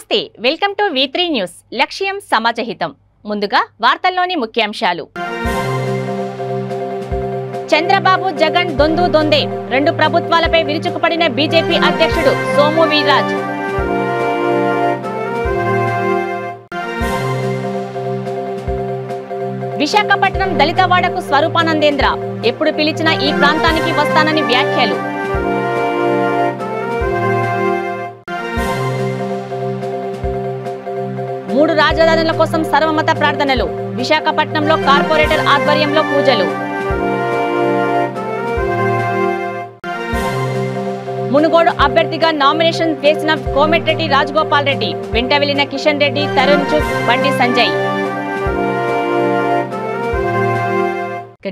నమస్తే welcome to V3 news లక్ష్యం సమాజహితం ముందుగా వార్తల్లోని ముఖ్యాంశాలు చంద్రబాబు జగన్ దొందు దొందే రెండు ప్రభుత్వాలపై విరుచుకుపడిన బీజేపీ అధ్యక్షుడు సోము వీర్రాజ్ విశాఖపట్నం దళితవాడకు స్వరూపానందేంద్ర ఎప్పుడు పిలిచినా ఈ ప్రాంతానికి వస్తానని వ్యాఖ్యలు మూడు రాజధానుల కోసం సర్వమత ప్రార్థనలు విశాఖపట్నంలో కార్పొరేటర్ ఆధ్వర్యంలో పూజలు మునుగోడు అభ్యర్థిగా నామినేషన్ వేసిన కోమటిరెడ్డి రాజగోపాల్ రెడ్డి వెంట వెళ్లిన కిషన్ రెడ్డి తరుణ్ చుక్ బండి సంజయ్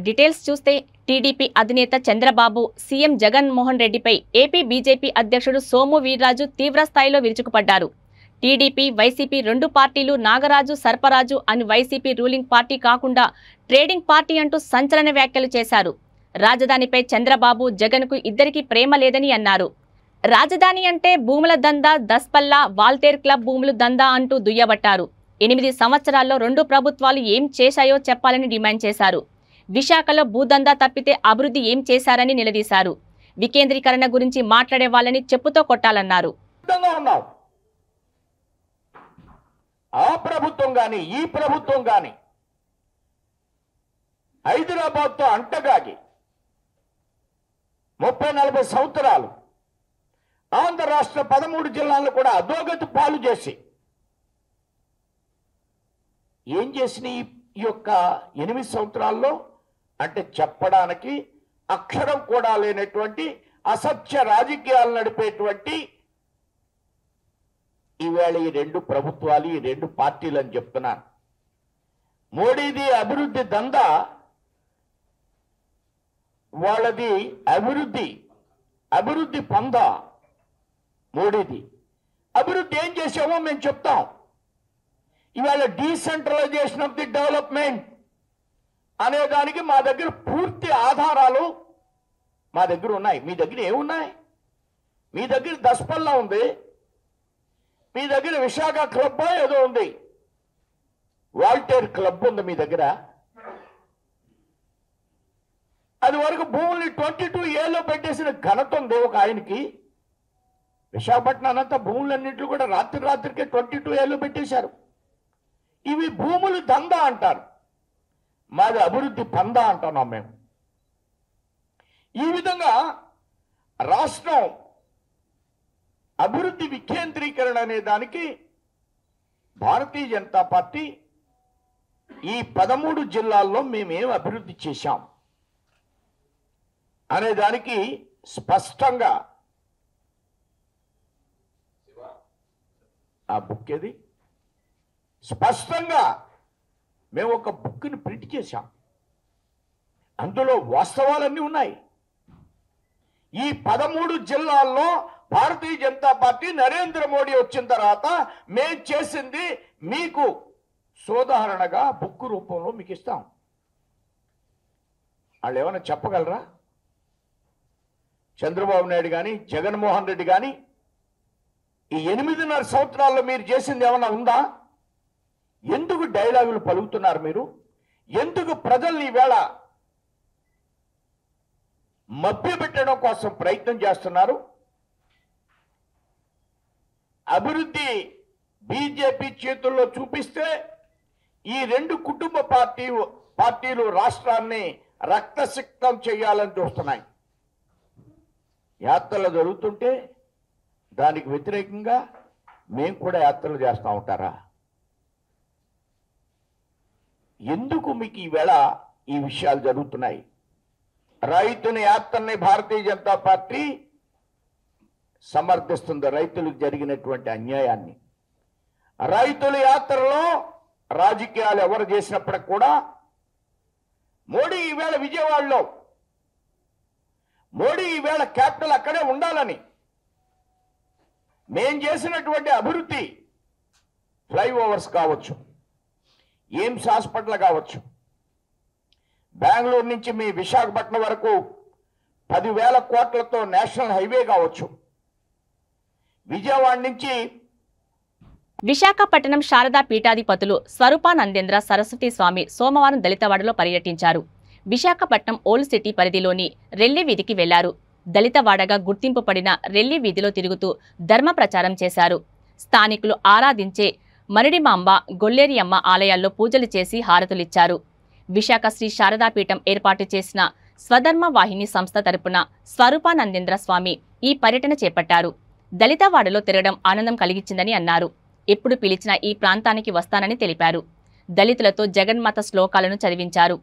డీటెయిల్స్ చూస్తే టీడీపీ అధినేత చంద్రబాబు సీఎం జగన్ మోహన్ రెడ్డిపై ఏపీ బీజేపీ అధ్యక్షుడు సోము వీర్రాజు తీవ్రస్థాయిలో విరుచుకుపడ్డారు. టీడీపీ వైసీపీ రెండు పార్టీలు నాగరాజు సర్పరాజు అని వైసీపీ రూలింగ్ పార్టీ కాకుండా ట్రేడింగ్ పార్టీ అంటూ సంచలన వ్యాఖ్యలు చేశారు. రాజధానిపై చంద్రబాబు జగన్కు ఇద్దరికీ ప్రేమ లేదని అన్నారు. రాజధాని అంటే భూముల దందా దస్పల్లా వాల్తేర్ క్లబ్ భూములు దందా అంటూ దుయ్యబట్టారు. 8 సంవత్సరాల్లో రెండు ప్రభుత్వాలు ఏం చేశాయో చెప్పాలని డిమాండ్ చేశారు. విశాఖలో భూదందా తప్పితే అభివృద్ధి ఏం చేశారని నిలదీశారు. వికేంద్రీకరణ గురించి మాట్లాడే వాళ్ళని చెప్పుతో కొట్టాలన్నారు. ఆ ప్రభుత్వం గాని ఈ ప్రభుత్వం గాని హైదరాబాద్తో అంటగాగి 30-40 సంవత్సరాలు ఆంధ్ర రాష్ట్ర 13 జిల్లాలను కూడా అధోగతి పాలు చేసి ఏం చేసిన ఈ యొక్క 8 సంవత్సరాల్లో అంటే చెప్పడానికి అక్షరం కూడా లేనటువంటి అసత్య రాజకీయాలు నడిపేటువంటి ఈవేళ ఈ రెండు ప్రభుత్వాలు ఈ రెండు పార్టీలు అని చెప్తున్నాను. మోడీది అభివృద్ధి దందా, వాళ్ళది అభివృద్ధి పంద. మోడీది అభివృద్ధి ఏం చేసామో మేము చెప్తాం. ఇవాళ డీసెంట్రలైజేషన్ ఆఫ్ ది డెవలప్మెంట్ అనేదానికి మా దగ్గర పూర్తి ఆధారాలు మా దగ్గర ఉన్నాయి. మీ దగ్గర ఏమున్నాయి? మీ దగ్గర దస్పల్లా ఉంది, మీ దగ్గర విశాఖ క్లబ్ ఏదో ఉంది, వాల్టేర్ క్లబ్ ఉంది మీ దగ్గర. అది వరకు భూముల్ని 22 ఏళ్ళలో పెట్టేసిన ఘనత ఉంది ఒక ఆయనకి. విశాఖపట్నం అంతా భూములన్నింటిలో కూడా రాత్రికే 22 ఏళ్ళు పెట్టేశారు. ఇవి భూములు దందా అంటారు, మాది అభివృద్ధి పందా అంటున్నాం మేము. ఈ విధంగా రాష్ట్రం అభివృద్ధి వికేంద్రీకరణ అనే దానికి భారతీయ జనతా పార్టీ ఈ 13 జిల్లాల్లో మేమేం అభివృద్ధి చేశాం అనే దానికి స్పష్టంగా ఆ బుక్ ఏది స్పష్టంగా మేము ఒక బుక్ని ప్రింట్ చేశాం. అందులో వాస్తవాలన్నీ ఉన్నాయి. ఈ 13 జిల్లాల్లో భారతీయ జనతా పార్టీ నరేంద్ర మోడీ వచ్చిన తర్వాత మేము చేసింది మీకు సోదాహరణగా బుక్ రూపంలో మీకు ఇస్తాం. వాళ్ళు ఏమైనా చెప్పగలరా? చంద్రబాబు నాయుడు కానీ జగన్మోహన్ రెడ్డి కానీ ఈ 8.5 సంవత్సరాల్లో మీరు చేసింది ఏమైనా ఉందా? ఎందుకు డైలాగులు పలుకుతున్నారు మీరు? ఎందుకు ప్రజల్ని ఈవేళ మభ్యపెట్టడం కోసం ప్రయత్నం చేస్తున్నారు? అభివృద్ధి బీజేపీ చేతుల్లో చూపిస్తే ఈ రెండు కుటుంబ పార్టీలు రాష్ట్రాన్ని రక్తసిక్తం చేయాలని చూస్తున్నాయి. యాత్రలు జరుగుతుంటే దానికి వ్యతిరేకంగా మేము కూడా యాత్రలు చేస్తూ ఉంటారా? ఎందుకు మీకు ఈవేళ ఈ విషయాలు జరుగుతున్నాయి? రైతుని యాత్రని భారతీయ జనతా పార్టీ సమర్థిస్తుంది. రైతులకు జరిగినటువంటి అన్యాయాన్ని, రైతుల యాత్రలో రాజకీయాలు ఎవరు చేసినప్పటికి కూడా మోడీ ఈవేళ విజయవాడలో, మోడీ ఈవేళ క్యాపిటల్ అక్కడే ఉండాలని మేం చేసినటువంటి అభివృద్ధి ఫ్లైఓవర్స్ కావచ్చు, ఎయిమ్స్ హాస్పిటల్ కావచ్చు, బెంగళూరు నుంచి మీ విశాఖపట్నం వరకు 10,000 కోట్లతో నేషనల్ హైవే కావచ్చు, విజయవాడ నుంచి విశాఖపట్నం శారదా పీఠాధిపతులు స్వరూపానందేంద్ర సరస్వతి స్వామి సోమవారం దళితవాడలో పర్యటించారు. విశాఖపట్నం ఓల్డ్ సిటీ పరిధిలోని రెల్లి వీధికి వెళ్లారు. దళితవాడగా గుర్తింపు పడిన రెల్లి వీధిలో తిరుగుతూ ధర్మ ప్రచారం చేశారు. స్థానికులు ఆరాధించే మరిడిమాంబ, గొల్లేరియమ్మ ఆలయాల్లో పూజలు చేసి హారతులిచ్చారు. విశాఖ శ్రీ శారదాపీఠం ఏర్పాటు చేసిన స్వధర్మ వాహిని సంస్థ తరపున స్వరూపానందేంద్ర స్వామి ఈ పర్యటన చేపట్టారు. దళితవాడలో తిరగడం ఆనందం కలిగించిందని అన్నారు. ఎప్పుడు పిలిచినా ఈ ప్రాంతానికి వస్తానని తెలిపారు. దళితులతో జగన్మాత శ్లోకాలను చదివించారు.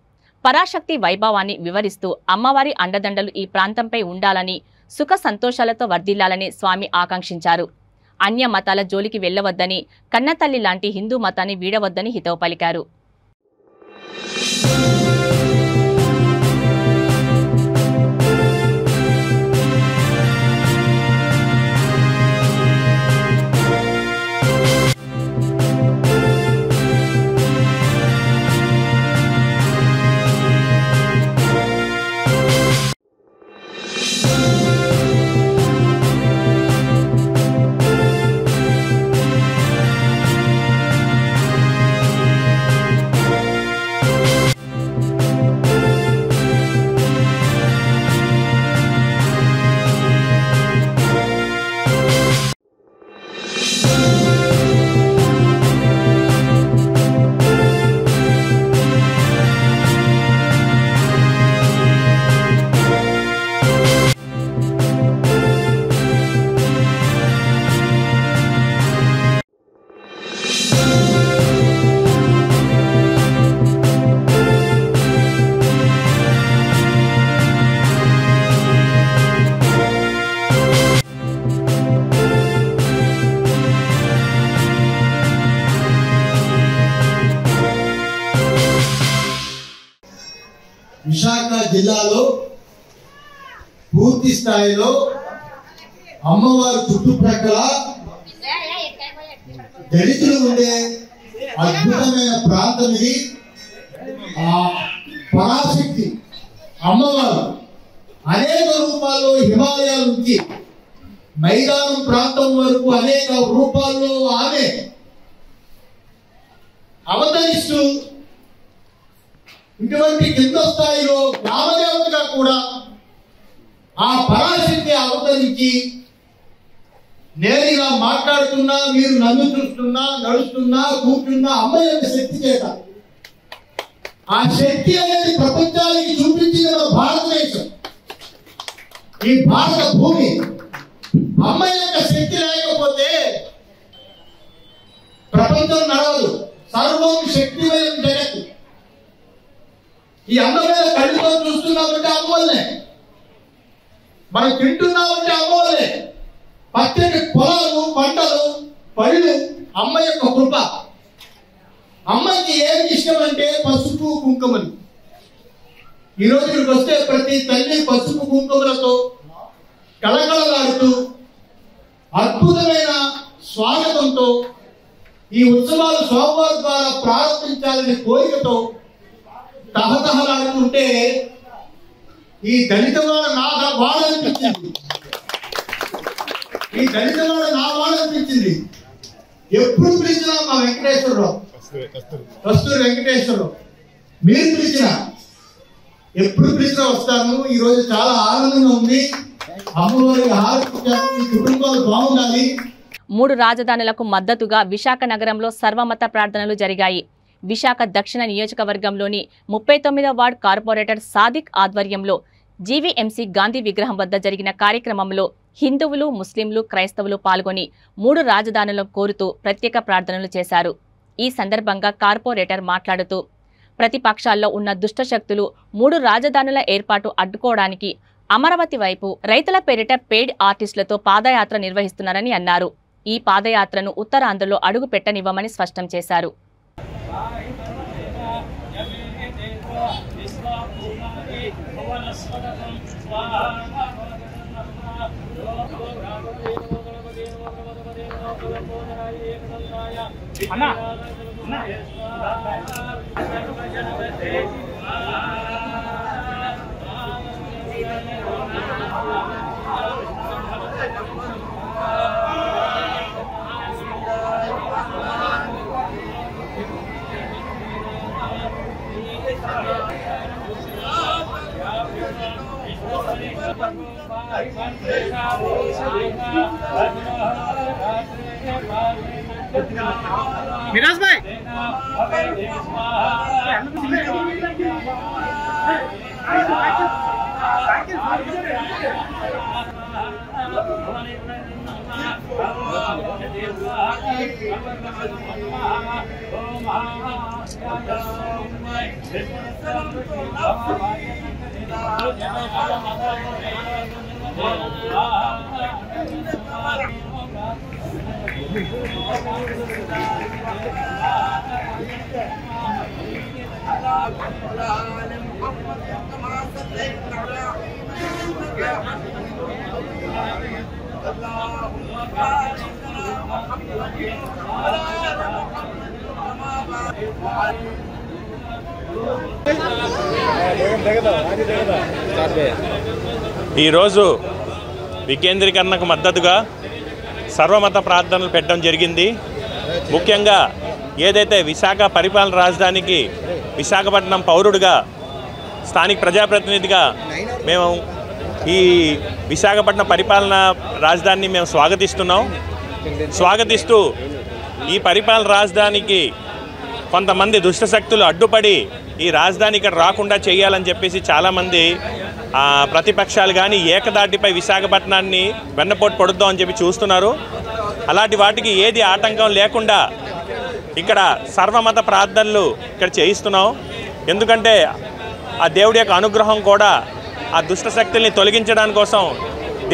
పరాశక్తి వైభవాన్ని వివరిస్తూ అమ్మవారి అండదండలు ఈ ప్రాంతంపై ఉండాలని, సుఖ సంతోషాలతో వర్ధిల్లాలని స్వామి ఆకాంక్షించారు. అన్య మతాల జోలికి వెళ్లవద్దని, కన్నతల్లి లాంటి హిందూ మతాన్ని వీడవద్దని హితవు పలికారు. విశాఖ జిల్లాలో పూర్తి స్థాయిలో అమ్మవారి చుట్టుప్రక్కల దళితులు ఉండే అద్భుతమైన ప్రాంతం ఇది. ఆ పరాశక్తి అమ్మవారు అనేక రూపాల్లో హిమాలయాల నుంచి మైదానం ప్రాంతం వరకు అనేక రూపాల్లో ఆమె అవతరిస్తూ ఇటువంటి కింద స్థాయిలో గ్రామదేవతగా కూడా ఆ పరాశక్తి అవతరించి నేరుగా మాట్లాడుతున్నా, మీరు నన్ను చూస్తున్నా, నడుస్తున్నా, కూర్చున్నా అమ్మ యొక్క శక్తి చేత ఆ శక్తి అనేది ప్రపంచానికి చూపించిన భారతదేశం, ఈ భారత భూమి. అమ్మ యొక్క శక్తి లేకపోతే ప్రపంచం నడవదు. సర్వం శక్తిమయం జగత్తు. ఈ అందమైన కళ్ళతో చూస్తున్నామంటే అమ్మ వల్లే, మనం తింటున్నామంటే అమ్మ వల్లే. పచ్చని పొలాలు, పంటలు, పళ్ళు అమ్మ యొక్క కృప. అమ్మకి ఏమి ఇష్టం అంటే పసుపు కుంకుమలు. ఈరోజు ఇక్కడికి వస్తే ప్రతి తల్లి పసుపు కుంకుమలతో కళకళలాడుతూ అద్భుతమైన స్వాగతంతో ఈ ఉత్సవాలు సోమవారం ద్వారా ప్రారంభించాలనే కోరికతో తహతహలాడుతుంటే ఈ దళితవాడ నా వాడనిపించింది. ఈ దళితవాడ నా వాడనిపించింది. ఎప్పుడు పిలిచినా మా వెంకటేశ్వరరావు, కస్తూరి వెంకటేశ్వరరావు, మీరు పిలిచినా ఎప్పుడు పిలిచినా వస్తాను. ఈ రోజు చాలా ఆనందంగా ఉంది. అమ్మవారికి హారతించారు. మీ కుటుంబాలు బాగుండాలి. 3 రాజధానులకు మద్దతుగా విశాఖ నగరంలో సర్వమత ప్రార్థనలు జరిగాయి. విశాఖ దక్షిణ నియోజకవర్గంలోని 39వ వార్డ్ కార్పొరేటర్ సాదిక్ ఆధ్వర్యంలో జీవీఎంసీ గాంధీ విగ్రహం వద్ద జరిగిన కార్యక్రమంలో హిందువులు, ముస్లింలు, క్రైస్తవులు పాల్గొని 3 రాజధానులను కోరుతూ ప్రత్యేక ప్రార్థనలు చేశారు. ఈ సందర్భంగా కార్పొరేటర్ మాట్లాడుతూ ప్రతిపక్షాల్లో ఉన్న దుష్టశక్తులు 3 రాజధానుల ఏర్పాటు అడ్డుకోవడానికి అమరావతి వైపు రైతుల పేరిట పెయిడ్ ఆర్టిస్టులతో పాదయాత్ర నిర్వహిస్తున్నారని అన్నారు. ఈ పాదయాత్రను ఉత్తరాంధ్రలో అడుగు పెట్టనివ్వమని స్పష్టం చేశారు. मिराज भाई ఈరోజు వికేంద్రీకరణకు మద్దతుగా సర్వమత ప్రార్థనలు పెట్టడం జరిగింది. ముఖ్యంగా ఏదైతే విశాఖ పరిపాలన రాజధానికి విశాఖపట్నం పౌరుడిగా స్థానిక ప్రజాప్రతినిధిగా మేము ఈ విశాఖపట్నం పరిపాలన రాజధానిని మేము స్వాగతిస్తూ ఈ పరిపాలన రాజధానికి కొంతమంది దుష్టశక్తులు అడ్డుపడి ఈ రాజధాని ఇక్కడ రాకుండా చేయాలని చెప్పేసి చాలామంది ప్రతిపక్షాలు కానీ ఏకదాటిపై విశాఖపట్నాన్ని వెన్నపోటు పడుద్దాం అని చెప్పి చూస్తున్నారు. అలాంటి వాటికి ఏది ఆటంకం లేకుండా ఇక్కడ సర్వమత ప్రార్థనలు ఇక్కడ చేయిస్తున్నాం. ఎందుకంటే ఆ దేవుడి యొక్క అనుగ్రహం కూడా ఆ దుష్టశక్తుల్ని తొలగించడానికి కోసం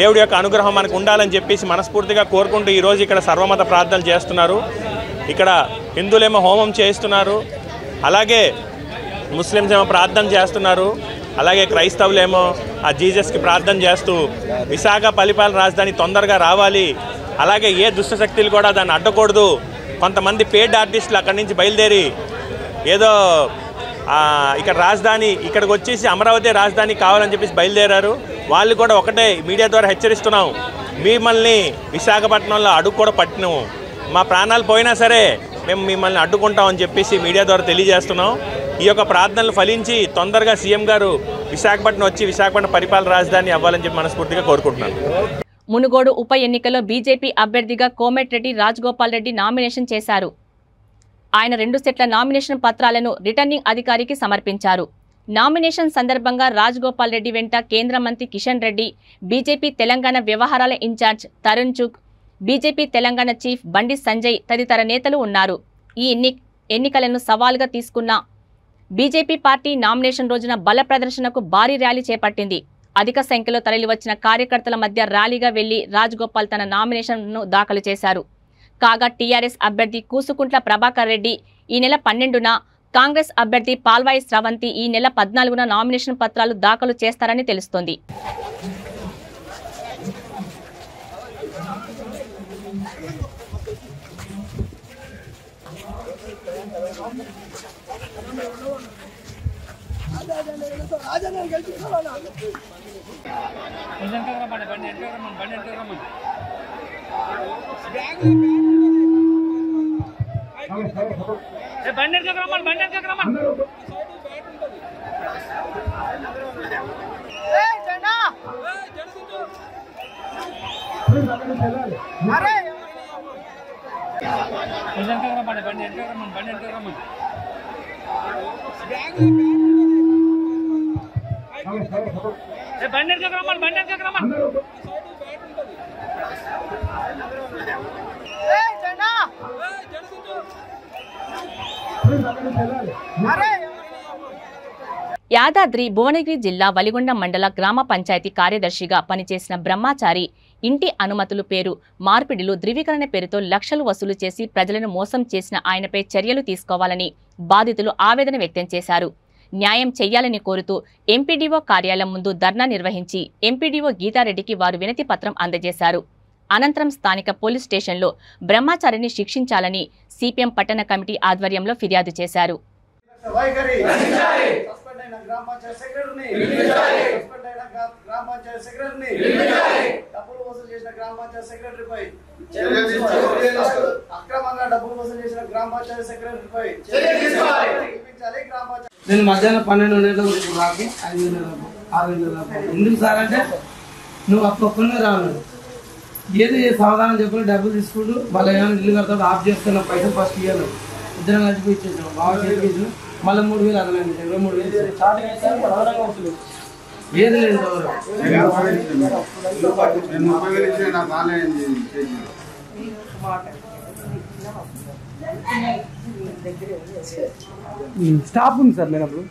దేవుడి యొక్క అనుగ్రహం మనకు ఉండాలని చెప్పేసి మనస్ఫూర్తిగా కోరుకుంటూ ఈరోజు ఇక్కడ సర్వమత ప్రార్థనలు చేస్తున్నారు. ఇక్కడ హిందువులేమో హోమం చేస్తున్నారు, అలాగే ముస్లిమ్స్ ఏమో ప్రార్థన చేస్తున్నారు, అలాగే క్రైస్తవులేమో ఆ జీసస్కి ప్రార్థన చేస్తూ విశాఖ పరిపాలన రాజధాని తొందరగా రావాలి, అలాగే ఏ దుష్టశక్తులు కూడా దాన్ని అడ్డకూడదు. కొంతమంది పేడ్ ఆర్టిస్టులు అక్కడి నుంచి బయలుదేరి ఏదో ఇక్కడ రాజధాని ఇక్కడికి వచ్చేసి అమరావతి రాజధాని కావాలని చెప్పేసి బయలుదేరారు. వాళ్ళు కూడా ఒకటే మీడియా ద్వారా హెచ్చరిస్తున్నాం, మిమ్మల్ని విశాఖపట్నంలో అడుగు కూడా పట్టినాము, మా ప్రాణాలు పోయినా సరే మేము మిమ్మల్ని అడ్డుకుంటామని చెప్పేసి మీడియా ద్వారా తెలియజేస్తున్నాం. ఈ యొక్క ప్రార్థనలు ఫలించి తొందరగా సీఎం గారు విశాఖపట్నం వచ్చి విశాఖపట్నం పరిపాలన రాజధాని అవ్వాలని చెప్పి మనస్ఫూర్తిగా కోరుకుంటున్నాను. మునుగోడు ఉప ఎన్నికలో బీజేపీ అభ్యర్థిగా కోమటిరెడ్డి రాజగోపాల్ రెడ్డి నామినేషన్ చేశారు. ఆయన 2 సెట్ల నామినేషన్ పత్రాలను రిటర్నింగ్ అధికారికి సమర్పించారు. నామినేషన్ సందర్భంగా రాజగోపాల్ రెడ్డి వెంట కేంద్ర మంత్రి కిషన్ రెడ్డి, బీజేపీ తెలంగాణ వ్యవహారాల in charge Tarun Chugh, BJP Telangana chief Bandi Sanjay తదితర నేతలు ఉన్నారు. ఈ ఎన్నికలను సవాల్గా తీసుకున్న బీజేపీ పార్టీ నామినేషన్ రోజున బల ప్రదర్శనకు భారీ ర్యాలీ చేపట్టింది. అధిక సంఖ్యలో తరలివచ్చిన కార్యకర్తల మధ్య ర్యాలీగా వెళ్లి రాజగోపాల్ తన నామినేషన్ను దాఖలు చేశారు. కాగా టీఆర్ఎస్ అభ్యర్థి కూసుకుంట్ల ప్రభాకర్ రెడ్డి ఈ నెల 12న, కాంగ్రెస్ అభ్యర్థి పాల్వాయి స్రవంతి ఈ నెల 14న నామినేషన్ పత్రాలు దాఖలు చేస్తారని తెలుస్తోంది. యాదాద్రి భువనగిరి జిల్లా వలిగొండ మండల గ్రామ పంచాయతీ కార్యదర్శిగా పనిచేసిన బ్రహ్మచారి ఇంటి అనుమతులు పేరు మార్పిడిలు ధృవీకరణ పేరుతో లక్షలు వసూలు చేసి ప్రజలను మోసం చేసిన ఆయనపై చర్యలు తీసుకోవాలని బాధితులు ఆవేదన వ్యక్తం చేశారు. న్యాయం చెయ్యాలని కోరుతూ ఎంపీడీఓ కార్యాలయం ముందు ధర్నా నిర్వహించి ఎంపీడీఓ గీతారెడ్డికి వారు వినతి పత్రం అందజేశారు. అనంతరం స్థానిక పోలీస్ స్టేషన్లో బ్రహ్మచారిని శిక్షించాలని సిపిఎం పట్టణ కమిటీ ఆధ్వర్యంలో ఫిర్యాదు చేశారు. నేను మధ్యాహ్నం 12 గంటలకు రాకి 5 6 ఎందుకు సార్ అంటే నువ్వు అప్పకుండా రాను ఏదో సమాధానం చెప్పి డబ్బులు తీసుకుంటూ మళ్ళీ ఏమైనా ఇల్లు కడతాడు ఆఫ్ చేస్తున్నా పైసలు ఫస్ట్ ఇవ్వాలి ఇద్దరం కలిసిపోయి ఇచ్చేసాం బాగా చేసి మళ్ళీ 3,000 అదనండి 23,000 ఏది లేదు స్టాఫ్ ఉంది సార్ నేను అప్పుడు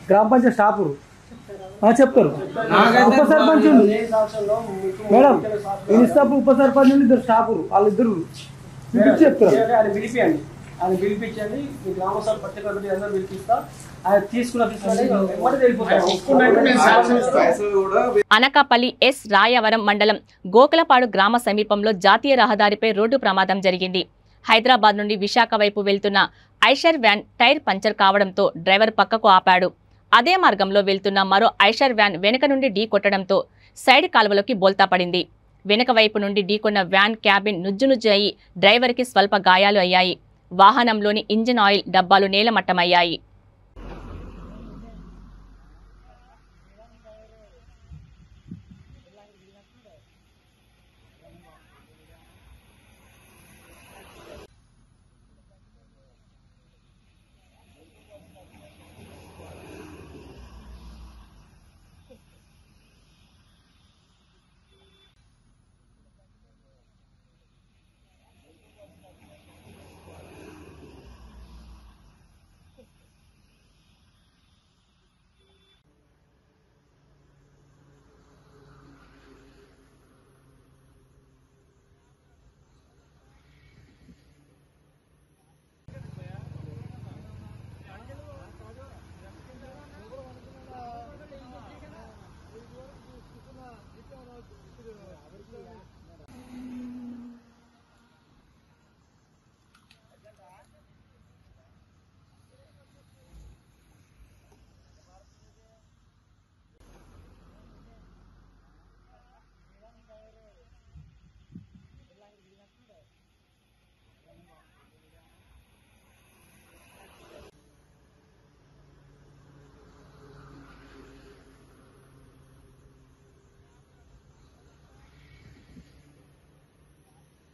గ్రామ పంచాయతీ స్టాఫ్ చెప్తారు ఉప సర్పంచ్ మేడం నేను ఇస్తాపు ఉప సర్పంచ్ నుండి 2 స్టాఫ్ వాళ్ళిద్దరు చెప్తారు ఆయన పిలిపించండి మీ గ్రామ సభ పత్రిక అందరూ పిలిపిస్తా అనకాపల్లి ఎస్ రాయవరం మండలం గోకలపాడు గ్రామ సమీపంలో జాతీయ రహదారిపై రోడ్డు ప్రమాదం జరిగింది. హైదరాబాద్ నుండి విశాఖ వైపు వెళ్తున్న ఐషర్ వ్యాన్ టైర్ పంచర్ కావడంతో డ్రైవర్ పక్కకు ఆపాడు. అదే మార్గంలో వెళ్తున్న మరో ఐషర్ వ్యాన్ వెనుక నుండి ఢీ కొట్టడంతో సైడ్ కాలువలోకి బోల్తా పడింది. వెనుక వైపు నుండి ఢీకొన్న వ్యాన్ క్యాబిన్ నుజ్జునుజ్జు అయి డ్రైవర్కి స్వల్ప గాయాలు అయ్యాయి. వాహనంలోని ఇంజిన్ ఆయిల్ డబ్బాలు నేలమట్టమయ్యాయి.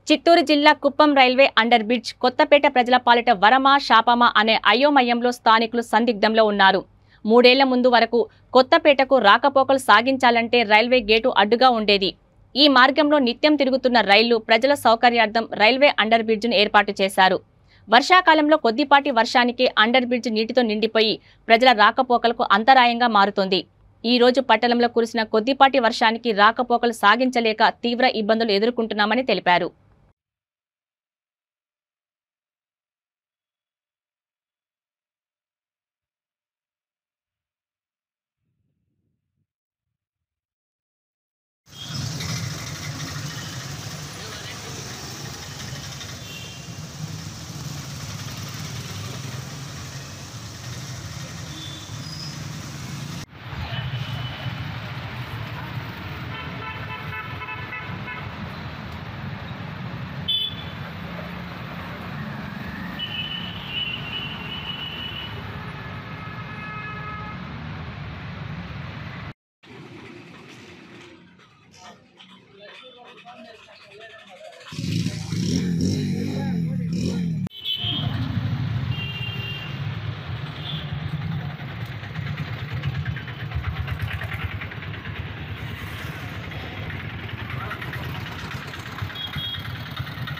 చిత్తూరు జిల్లా Kuppam railway under bridge Kothapeta ప్రజల పాలిట వరమా శాపమా అనే అయోమయంలో స్థానికులు సందిగ్ధంలో ఉన్నారు. 3 ఏళ్ల ముందు వరకు కొత్తపేటకు రాకపోకలు సాగించాలంటే రైల్వే గేటు అడ్డుగా ఉండేది. ఈ మార్గంలో నిత్యం తిరుగుతున్న రైళ్లు ప్రజల సౌకర్యార్థం రైల్వే అండర్ బ్రిడ్జ్ను ఏర్పాటు చేశారు. వర్షాకాలంలో కొద్దిపాటి వర్షానికి అండర్ బ్రిడ్జ్ నీటితో నిండిపోయి ప్రజల రాకపోకలకు అంతరాయంగా మారుతోంది. ఈ రోజు పట్టణంలో కురిసిన కొద్దిపాటి వర్షానికి రాకపోకలు సాగించలేక తీవ్ర ఇబ్బందులు ఎదుర్కొంటున్నామని తెలిపారు.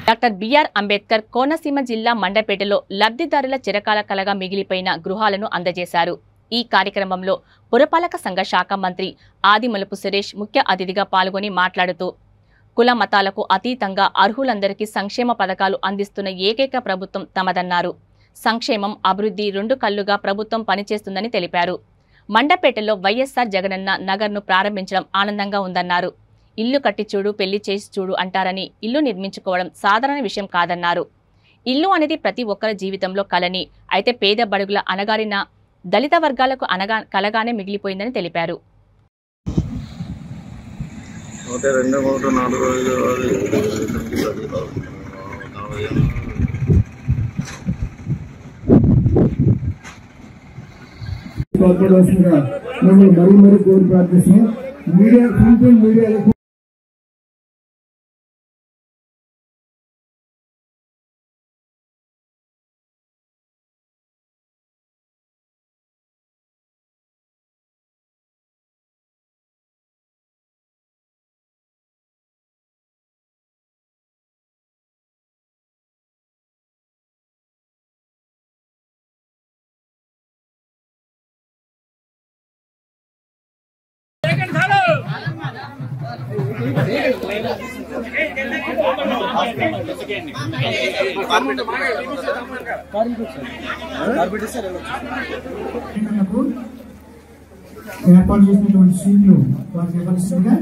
డాక్టర్ బిఆర్ అంబేద్కర్ కోనసీమ జిల్లా మండపేటలో లబ్ధిదారుల చిరకాల కలగా మిగిలిపోయిన గృహాలను అందజేశారు. ఈ కార్యక్రమంలో పురపాలక సంఘ శాఖ మంత్రి ఆదిమూలపు సురేష్ ముఖ్య అతిథిగా పాల్గొని మాట్లాడుతూ కుల మతాలకు అతీతంగా అర్హులందరికీ సంక్షేమ పథకాలు అందిస్తున్న ఏకైక ప్రభుత్వం తమదన్నారు. సంక్షేమం, అభివృద్ధి 2 కళ్లుగా ప్రభుత్వం పనిచేస్తుందని తెలిపారు. మండపేటలో వైఎస్ఆర్ జగనన్న నగర్ను ప్రారంభించడం ఆనందంగా ఉందన్నారు. ఇల్లు కట్టి చూడు, పెళ్లి చేసి చూడు అంటారని ఇల్లు నిర్మించుకోవడం సాధారణ విషయం కాదన్నారు. ఇల్లు అనేది ప్రతి ఒక్కరి జీవితంలో కలని, అయితే పేద బడుగుల అనగారిన దళిత వర్గాలకు కలగానే మిగిలిపోయిందని తెలిపారు. మరీ కోరి ప్రార్థిస్తున్నాం. మీడియా ఏర్పాటు చేసినటువంటి సీట్లు వారికి ఇవ్వాల్సిందిగా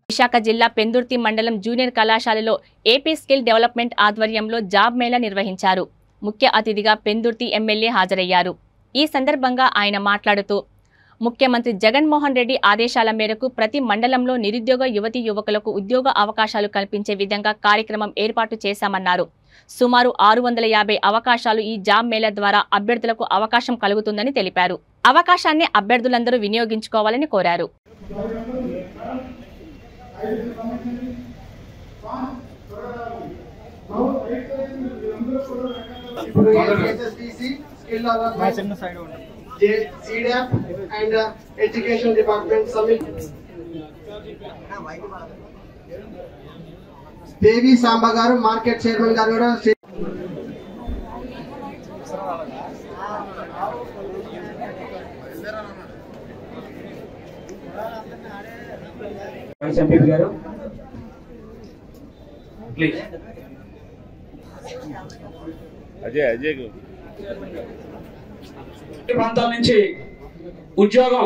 విశాఖ జిల్లా పెందుర్తి మండలం జూనియర్ కళాశాలలో ఏపీ స్కిల్ డెవలప్మెంట్ ఆధ్వర్యంలో జాబ్ మేళా నిర్వహించారు. ముఖ్య అతిథిగా పెందుర్తి ఎమ్మెల్యే హాజరయ్యారు. ఈ సందర్భంగా ఆయన మాట్లాడుతూ ముఖ్యమంత్రి జగన్మోహన్ రెడ్డి ఆదేశాల మేరకు ప్రతి మండలంలో నిరుద్యోగ యువతీ యువకులకు ఉద్యోగ అవకాశాలు కల్పించే విధంగా కార్యక్రమం ఏర్పాటు చేశామన్నారు. సుమారు 650 అవకాశాలు ఈ జాబ్ మేళా ద్వారా అభ్యర్థులకు అవకాశం కలుగుతుందని తెలిపారు. అవకాశాన్ని అభ్యర్థులందరూ వినియోగించుకోవాలని కోరారు. CDAP and Education Department Summit. Devi Samba garu market chairman garu kuda MP garu please Ajay ప్రాంతాల నుంచి ఉద్యోగం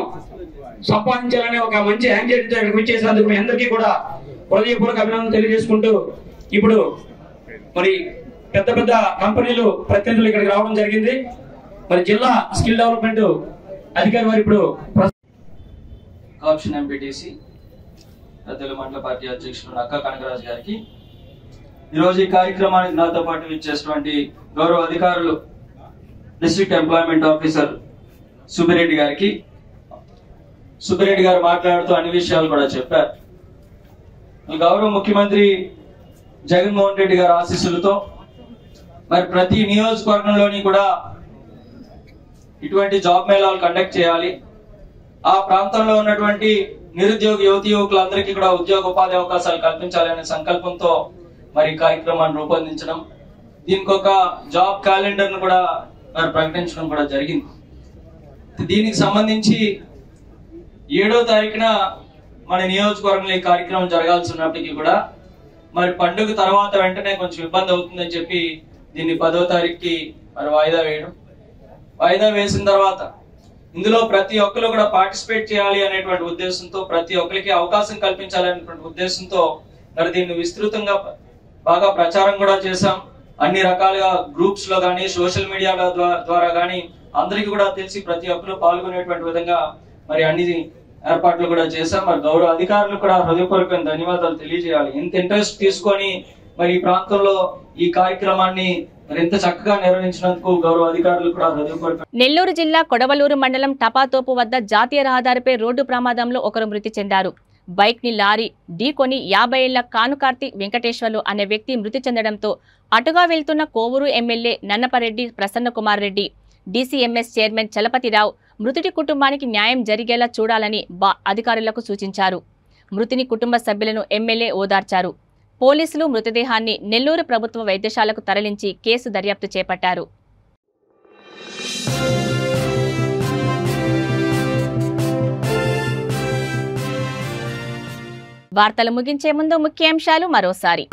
సంపాదించాలనే ఒక మంచి యాంగ్జైటీతో ఇక్కడికి వచ్చేసినందుకు మీ అందరికీ కూడా హృదయపూర్వక అభినందనలు తెలియజేసుకుంటూ ఇప్పుడు మరి పెద్ద పెద్ద కంపెనీలు ప్రతినిధులు ఇక్కడికి రావడం జరిగింది. మరి జిల్లా స్కిల్ డెవలప్మెంట్ అధికారి వారు ఇప్పుడు కార్పొరేషన్ ఎంపీటీసీ పెద్దల మండల పార్టీ అధ్యక్షుడు నక్కా కనకరాజు గారికి, ఈరోజు ఈ కార్యక్రమానికి నాతో పాటు ఇచ్చేటువంటి గౌరవ అధికారులు డిస్ట్రిక్ట్ ఎంప్లాయ్మెంట్ ఆఫీసర్ సుబ్బిరెడ్డి గారికి, సుబ్బిరెడ్డి గారు మాట్లాడుతూ అన్ని విషయాలు కూడా చెప్పారు. గౌరవ ముఖ్యమంత్రి జగన్మోహన్ రెడ్డి గారి ఆశీస్సులతో మరి ప్రతి నియోజకవర్గంలోని కూడా ఇటువంటి జాబ్ మేళాలు కండక్ట్ చేయాలి. ఆ ప్రాంతంలో ఉన్నటువంటి నిరుద్యోగ యువతి యువకులందరికీ కూడా ఉద్యోగ ఉపాధి అవకాశాలు కల్పించాలనే సంకల్పంతో మరి కార్యక్రమాన్ని రూపొందించడం, దీనికి ఒక జాబ్ క్యాలెండర్ ను కూడా మరి ప్రకటించడం కూడా జరిగింది. దీనికి సంబంధించి 7వ తారీఖున మన నియోజకవర్గంలో ఈ కార్యక్రమం జరగాల్సి ఉన్నప్పటికీ కూడా మరి పండుగ తర్వాత వెంటనే కొంచెం ఇబ్బంది అవుతుందని చెప్పి దీన్ని 10వ తారీఖుకి మరి వాయిదా వేసిన తర్వాత ఇందులో ప్రతి ఒక్కరు కూడా పార్టిసిపేట్ చేయాలి అనేటువంటి ఉద్దేశంతో, ప్రతి ఒక్కరికి అవకాశం కల్పించాలనేటువంటి ఉద్దేశంతో మరి దీన్ని విస్తృతంగా బాగా ప్రచారం కూడా చేశాం. అన్ని రకాలుగా గ్రూప్స్ లో గానీ సోషల్ మీడియా ద్వారా గానీ అందరికీ కూడా తెలిసి ప్రతి ఒక్కరు పాల్గొనేటువంటి విధంగా మరి అన్ని ఏర్పాట్లు కూడా చేశాం. మరి గౌరవ అధికారులు కూడా హృదయపూర్వకమైన ధన్యవాదాలు తెలియజేయాలి. ఇంత ఇంట్రెస్ట్ తీసుకొని మరి ఈ ప్రాంతంలో ఈ కార్యక్రమాన్ని మరింత చక్కగా నిర్వహించినందుకు గౌరవ అధికారులు కూడా హృదయపూర్వక. నెల్లూరు జిల్లా కొడవలూరు మండలం టపాతోపు వద్ద జాతీయ రహదారిపై రోడ్డు ప్రమాదంలో ఒకరు మృతి చెందారు. బైక్ ని లారీ ఢీకొని 50 ఏళ్ల కానుకార్తి వెంకటేశ్వర్లు అనే వ్యక్తి మృతి చెందడంతో అటుగా వెళ్తున్న Kovur MLA Nannapareddy Prasannakumar Reddy, DCMS chairman Chalapathi Rao మృతుడి కుటుంబానికి న్యాయం జరిగేలా చూడాలని అధికారులకు సూచించారు. మృతుని కుటుంబ సభ్యులను ఎమ్మెల్యే ఓదార్చారు. పోలీసులు మృతదేహాన్ని నెల్లూరు ప్రభుత్వ వైద్యశాలకు తరలించి కేసు దర్యాప్తు చేపట్టారు. వార్తలు ముగించే ముందు ముఖ్యాంశాలు మరోసారి.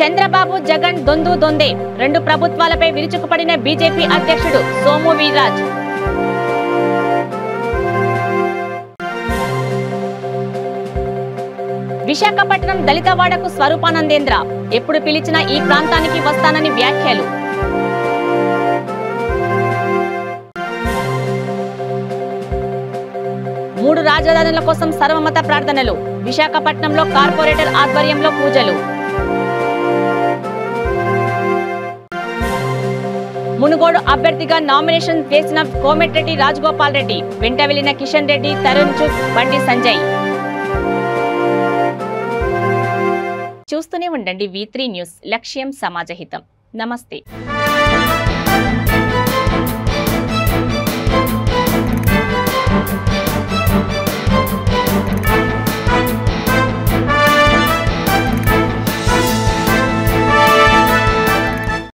చంద్రబాబు జగన్ దొందు దొందే, రెండు ప్రభుత్వాలపై విరుచుకుపడిన బీజేపీ అధ్యక్షుడు సోము వీర్రాజ్. విశాఖపట్నం దళితవాడకు స్వరూపానందేంద్ర, ఎప్పుడు పిలిచినా ఈ ప్రాంతానికి వస్తానని వ్యాఖ్యలు. మూడు రాజధానుల కోసం సర్వమత ప్రార్థనలు, విశాఖపట్నంలో కార్పొరేటర్ ఆధ్వర్యంలో పూజలు. మునుగోడు అభ్యర్థిగా నామినేషన్ వేసిన కోమటిరెడ్డి రాజగోపాల్ రెడ్డి, వెంట వెళ్లిన కిషన్ రెడ్డి, తరుణ్ చుక్, బండి సంజయ్. చూస్తూనే ఉండండి V3 న్యూస్, లక్ష్యం సమాజహితం. నమస్తే.